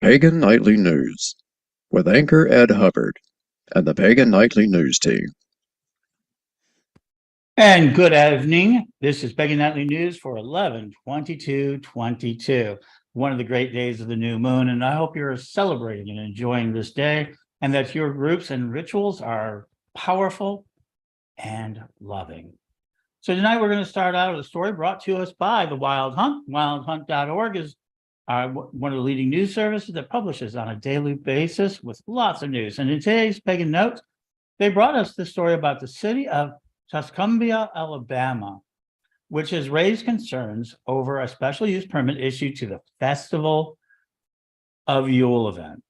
Pagan Nightly News with anchor Ed Hubbard and the Pagan Nightly News team. And good evening. This is Pagan Nightly News for 11/22/22, one of the great days of the new moon. And I hope you're celebrating and enjoying this day and that your groups and rituals are powerful and loving. So tonight we're going to start out with a story brought to us by The Wild Hunt. Wildhunt.org is one of the leading news services that publishes on a daily basis with lots of news. And in today's Pagan Notes, they brought us the story about the city of Tuscumbia, Alabama, which has raised concerns over a special use permit issued to the Festival of Yule event.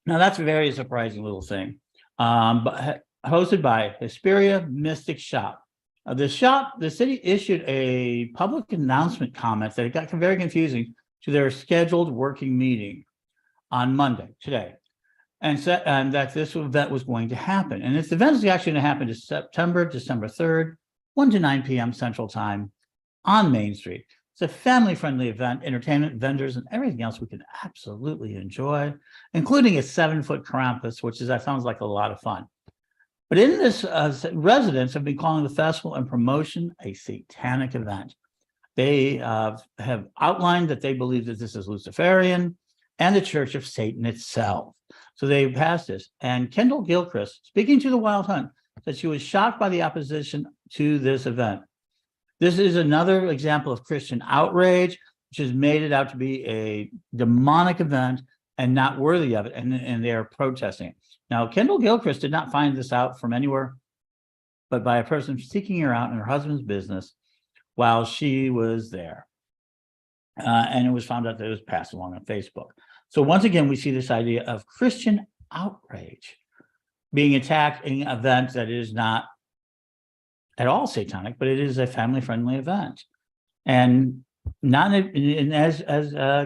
Now, that's a very surprising little thing, but hosted by Hesperia Mystic Shop. The city issued a public announcement comment that it got very confusing to their scheduled working meeting on Monday, today. And that this event was going to happen. And this event is actually going to happen December 3rd, 1 to 9 p.m. Central Time on Main Street. It's a family-friendly event, entertainment, vendors, and everything else we can absolutely enjoy, including a 7-foot Krampus, that sounds like a lot of fun. But in this, residents have been calling the festival and promotion a satanic event. They have outlined that they believe that this is Luciferian and the Church of Satan itself. So they passed this. And Kendall Gilchrist, speaking to The Wild Hunt, said she was shocked by the opposition to this event. This is another example of Christian outrage, which has made it out to be a demonic event and not worthy of it, and they are protesting it. Now, Kendall Gilchrist did not find this out from anywhere, but by a person seeking her out in her husband's business while she was there. And it was found out that it was passed along on Facebook. So once again, we see this idea of Christian outrage being attacked in an event that is not at all satanic, but it is a family-friendly event. And not as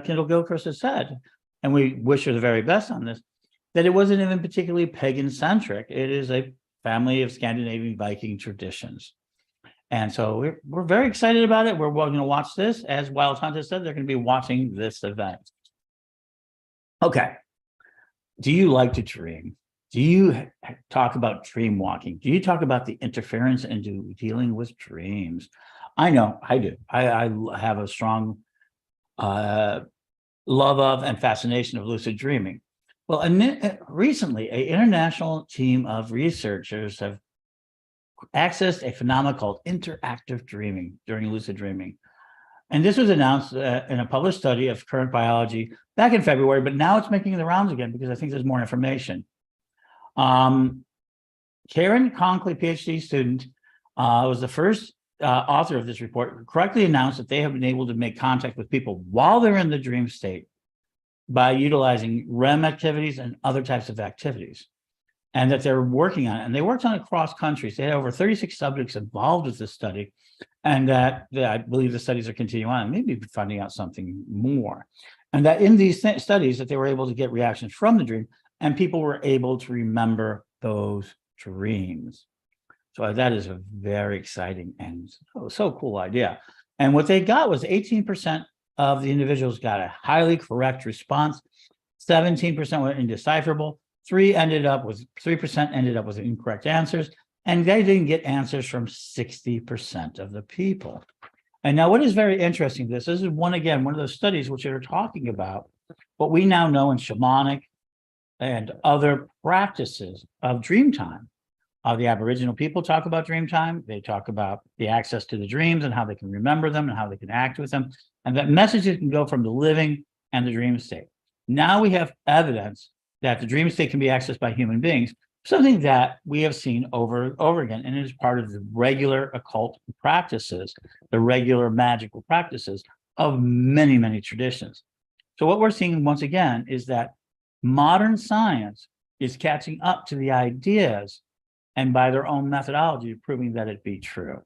Kendall Gilchrist has said, and we wish her the very best on this, that it wasn't even particularly pagan-centric. It is a family of Scandinavian Viking traditions. And so we're very excited about it. We're going to watch this. As Wild Hunt has said, they're going to be watching this event. Okay. Do you like to dream? Do you talk about dream walking? Do you talk about the interference into dealing with dreams? I know I do. I have a strong love of and fascination of lucid dreaming. Well, recently, an international team of researchers have accessed a phenomenon called interactive dreaming during lucid dreaming. And this was announced in a published study of current biology back in February, but now it's making the rounds again because I think there's more information. Karen Conkley, PhD student, was the first author of this report, who correctly announced that they have been able to make contact with people while they're in the dream state by utilizing REM activities and other types of activities, and that they're working on it. And they worked on it across countries. They had over 36 subjects involved with this study, and that I believe the studies are continuing on, maybe finding out something more. And that in these studies that they were able to get reactions from the dream, and people were able to remember those dreams. So that is a very exciting and so cool idea. And what they got was 18% of the individuals got a highly correct response, 17% were indecipherable, 3% ended up with incorrect answers, and they didn't get answers from 60% of the people. And now what is very interesting, this is one of those studies which are talking about what we now know in shamanic and other practices of dream time. The Aboriginal people talk about dream time. They talk about the access to the dreams and how they can remember them and how they can act with them, and that messages can go from the living and the dream state. Now we have evidence that the dream state can be accessed by human beings, something that we have seen over and over again, and it is part of the regular occult practices, the regular magical practices of many, many traditions. So what we're seeing once again is that modern science is catching up to the ideas and by their own methodology proving that it be true.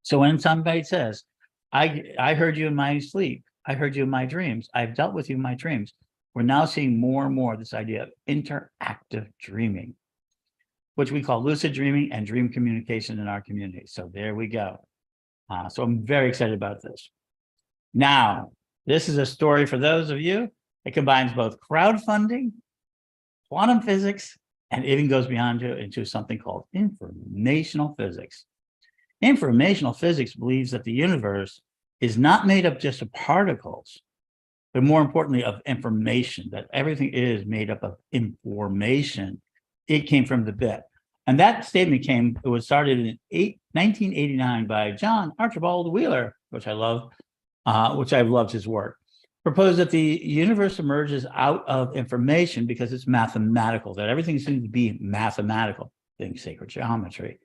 So when somebody says, I heard you in my sleep, I heard you in my dreams, I've dealt with you in my dreams, we're now seeing more and more this idea of interactive dreaming, which we call lucid dreaming and dream communication in our community. So there we go. So I'm very excited about this. Now, this is a story for those of you It combines both crowdfunding, quantum physics, and even goes beyond into something called informational physics. Informational physics believes that the universe is not made up just of particles, but more importantly of information, that everything is made up of information. It came from the bit. And that statement it was started in 1989 by John Archibald Wheeler, which I love, which I've loved his work. Proposed that the universe emerges out of information because it's mathematical, that everything seems to be mathematical, think sacred geometry,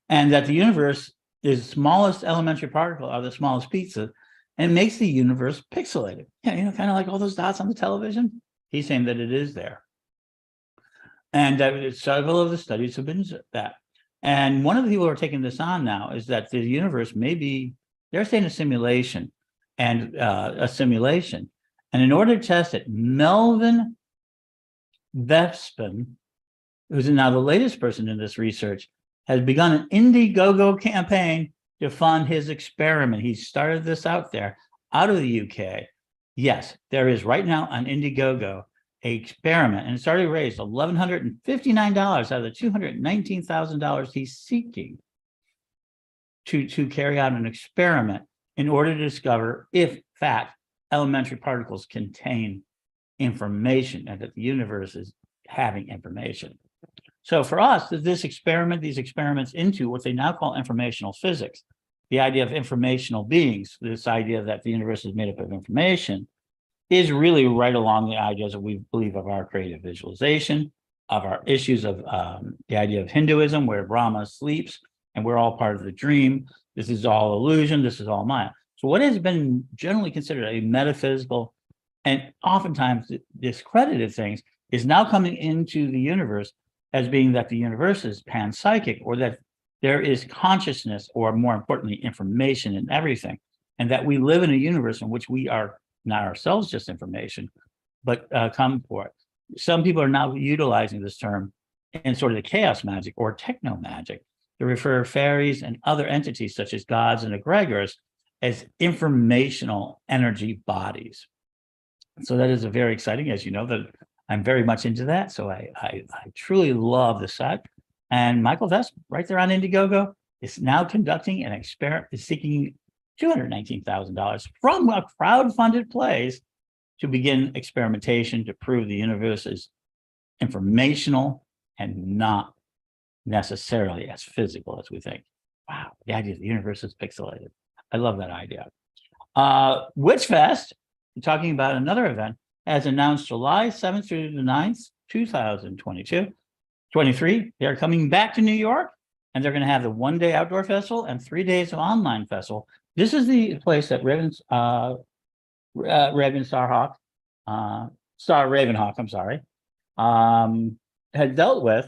and that the universe is the smallest elementary particle are the smallest pieces, and makes the universe pixelated. Yeah, kind of like all those dots on the television. He's saying that it is there. And several of the studies have been that. And one of the people who are taking this on now is that the universe may be, they're saying a simulation. And in order to test it, Melvin Vespin, who's now the latest person in this research, has begun an Indiegogo campaign to fund his experiment. He started this out there, out of the UK. Yes, there is right now on Indiegogo an experiment, and it's already raised $1,159 out of the $219,000 he's seeking to carry out an experiment in order to discover if, in fact, elementary particles contain information and that the universe is having information. So for us, these experiments into what they now call informational physics, the idea of informational beings, this idea that the universe is made up of information, is really right along the ideas that we believe of our creative visualization, of our issues of the idea of Hinduism, where Brahma sleeps and we're all part of the dream. This is all illusion. This is all Maya. So what has been generally considered a metaphysical and oftentimes discredited things is now coming into the universe as being that the universe is panpsychic, or that there is consciousness, or more importantly, information in everything, and that we live in a universe in which we are not ourselves just information, but come for it. Some people are now utilizing this term in sort of the chaos magic or techno magic to refer fairies and other entities such as gods and egregors as informational energy bodies. So that is a very exciting, as you know, that I'm very much into that. So I truly love the site. And Michael Vest, right there on Indiegogo, is now conducting an experiment, is seeking $219,000 from a crowdfunded place to begin experimentation to prove the universe is informational and not necessarily as physical as we think. Wow, the idea of the universe is pixelated. I love that idea. Witchfest, talking about another event, has announced July 7th through the 9th, 2023. They're coming back to New York, and they're going to have the one-day outdoor festival and 3 days of online festival. This is the place that Ravenhawk, had dealt with,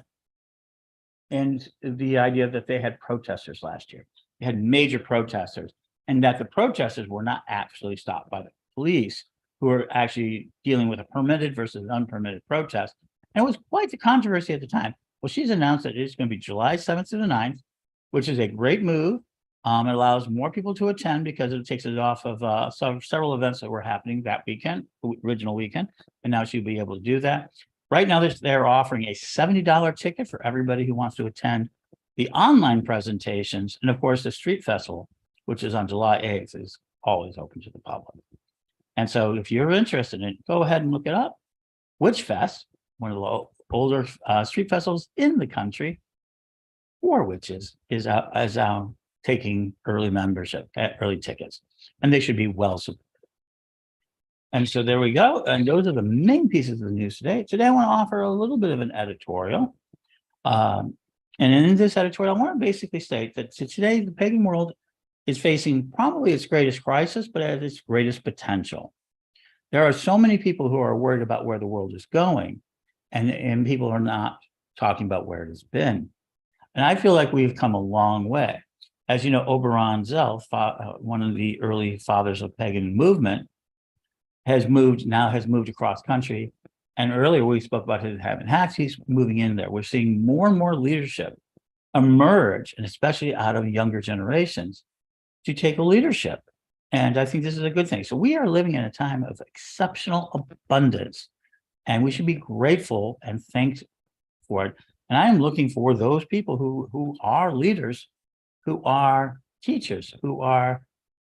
and the idea that they had protesters last year. They had major protesters, and that the protesters were not actually stopped by the police, who were actually dealing with a permitted versus unpermitted protest. And it was quite the controversy at the time. Well, she's announced that it's going to be July 7th to the 9th, which is a great move. It allows more people to attend because it takes it off of several events that were happening that weekend, original weekend, and now she'll be able to do that. Right now, they're offering a $70 ticket for everybody who wants to attend the online presentations. And of course, the street festival, which is on July 8th, is always open to the public. And so if you're interested in it, go ahead and look it up. Witchfest, one of the older street festivals in the country for witches, is taking early membership, early tickets, and they should be well supported. And so there we go. And those are the main pieces of the news today. Today, I want to offer a little bit of an editorial. And in this editorial, I want to basically state that today, the pagan world is facing probably its greatest crisis, but at its greatest potential. There are so many people who are worried about where the world is going, and people are not talking about where it has been. And I feel like we've come a long way. As you know, Oberon Zell, one of the early fathers of pagan movement, has moved across country. And earlier we spoke about his having hats. He's moving in there. We're seeing more and more leadership emerge, and especially out of younger generations, to take a leadership And I think this is a good thing. So we are living in a time of exceptional abundance, and we should be grateful and thanked for it. And I am looking for those people who are leaders, who are teachers, who are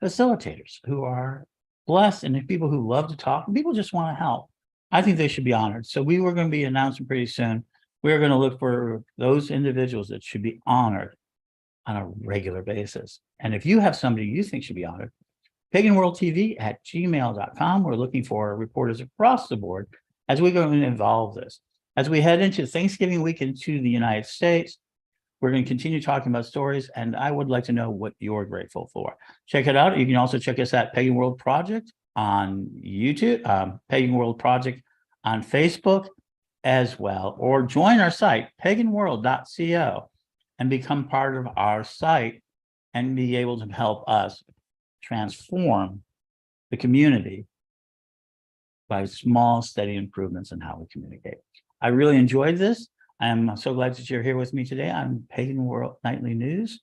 facilitators, who are blessed, and the people who love to talk, and people just want to help. I think they should be honored. So we were going to be announcing pretty soon. We're going to look for those individuals that should be honored on a regular basis. And if you have somebody you think should be honored, paganworldtv@gmail.com. We're looking for reporters across the board as we go and evolve this. As we head into Thanksgiving week into the United States, we're going to continue talking about stories, and I would like to know what you're grateful for. Check it out. You can also check us at Pagan World Project on YouTube, Pagan World Project on Facebook as well, or join our site, paganworld.co, and become part of our site and be able to help us transform the community by small, steady improvements in how we communicate. I really enjoyed this. I'm so glad that you're here with me today on Pagan World Nightly News.